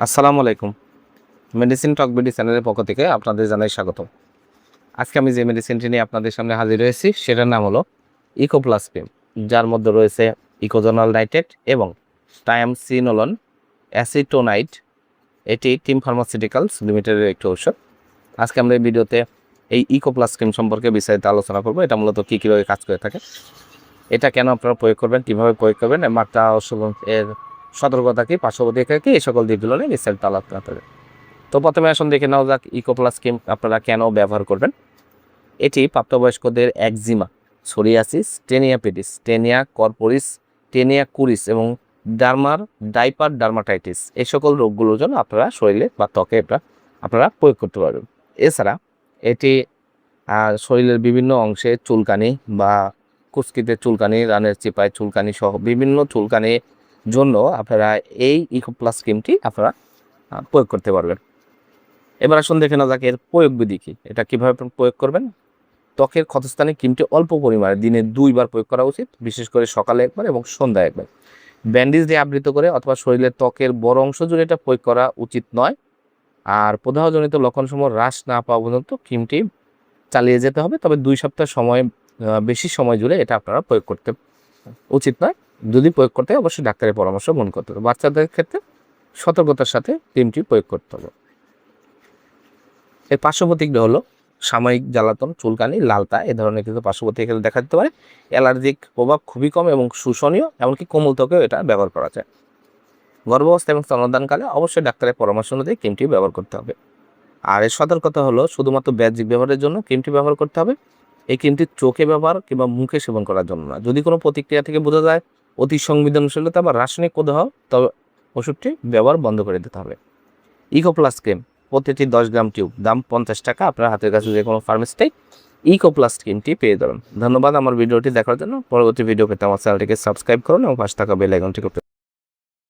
আসসালামু আলাইকুম। মেডিসিন টক বিডি চ্যানেলের পক্ষ থেকে আপনাদের জানাই স্বাগত। আজকে আমি যে মেডিসিনটি নিয়ে আপনাদের সামনে হাজির হয়েছি সেটার নাম হলো ইকোপ্লাস ক্রিম, যার মধ্যে রয়েছে ইকোজোনাল নাইট্রেট এবং টায়ামসিনোলন অ্যাসিটোনাইট। এটি টিম ফার্মাসিউটিক্যালস লিমিটেডের একটি ঔষধ। আজকে আমরা এই ভিডিওতে এই ইকোপ্লাস ক্রিম সম্পর্কে বিস্তারিত আলোচনা করব। এটা মূলত কীভাবে কাজ করে থাকে, এটা কেন আপনারা প্রয়োগ করবেন, কীভাবে প্রয়োগ করবেন, মাত্রা এর সতর্কতা কি, পার্শ্বপ্রতিক্রিয়া কি, এই সকল দিকগুলো নিয়ে বিস্তারিত আলোচনা করবে। তো প্রথমে আসুন দেখে নেওয়া যাক ইকোপ্লাস ক্রিম আপনারা কেন ব্যবহার করবেন। এটি প্রাপ্তবয়স্কদের eczema, psoriasis, taenia pedis, taenia corporis, taenia কুরিস এবং ডাইপার ডার্মাটাইটিস এই সকল রোগগুলোর জন্য আপনারা শরীরে বা ত্বকে আপনারা প্রয়োগ করতে পারবেন। এছাড়া এটি শরীরের বিভিন্ন অংশে চুলকানি বা কুচকিতে চুলকানি, রানের চিপায় চুলকানি সহ বিভিন্ন চুলকানির জন্য আপনারা এই ইকোপ্লাস ক্রিমটি আপনারা প্রয়োগ করতে পারবেন। এবার আসুন দেখে নেওয়া যাক এর প্রয়োগ বিধি কী, এটা কীভাবে প্রয়োগ করবেন। ত্বকের ক্ষতস্থানে ক্রিমটি অল্প পরিমাণে দিনে 2 বার প্রয়োগ করা উচিত, বিশেষ করে সকালে একবার এবং সন্ধ্যায় একবার। ব্যান্ডেজ দিয়ে আবৃত করে অথবা শরীরের ত্বকের বড় অংশ জুড়ে এটা প্রয়োগ করা উচিত নয়। আর প্রদাহজনিত লক্ষণসমূহ হ্রাস না পাওয়া পর্যন্ত ক্রিমটি চালিয়ে যেতে হবে। তবে 2 সপ্তাহ সময় বেশি সময় জুড়ে এটা আপনারা প্রয়োগ করতে উচিত নয়। যদি প্রয়োগ করতে হয় অবশ্যই ডাক্তারের পরামর্শ গ্রহণ করতে হবে। বাচ্চাদের ক্ষেত্রে সতর্কতার সাথে ক্রিমটি প্রয়োগ করতে হবে। এর পার্শ্বপ্রতিক্রিয়া হলো সাময়িক জ্বালাতন, চুলকানি, লালতা এ ধরনের কিন্তু পার্শ্বপ্রতিক্রিয়া দেখা দিতে পারে। অ্যালার্জিক প্রভাব খুবই কম এবং শোষণীয়, এমনকি কোমল ত্বকেও এটা ব্যবহার করা যায়। গর্ভাবস্থা এবং স্তন্যদানকালে অবশ্যই ডাক্তারের পরামর্শ অনুযায়ী ক্রিমটি ব্যবহার করতে হবে। আর এর সতর্কতা হলো শুধুমাত্র বাহ্যিক ব্যবহারের জন্য ক্রিমটি ব্যবহার করতে হবে। এই ক্রিমটি চোখে ব্যবহার কিংবা মুখে সেবন করার জন্য না। যদি কোনো প্রতিক্রিয়া থেকে বোঝা যায় অতি সংবেদনশীলতা বা রাসায়নিক প্রদাহ, তবে ওষুধটি ব্যবহার বন্ধ করে দিতে হবে। ইকোপ্লাস ক্রিম প্রতিটি 10 গ্রাম টিউব, দাম 50 টাকা। আপনার হাতের কাছে যে কোনো ফার্মেসিতে ইকোপ্লাস ক্রিমটি পেয়ে যাবেন। ধন্যবাদ আমার ভিডিওটি দেখার জন্য। পরবর্তী ভিডিও পেতে আমার চ্যানেলটিকে সাবস্ক্রাইব করুন এবং পাশে থাকা বেল আইকনটি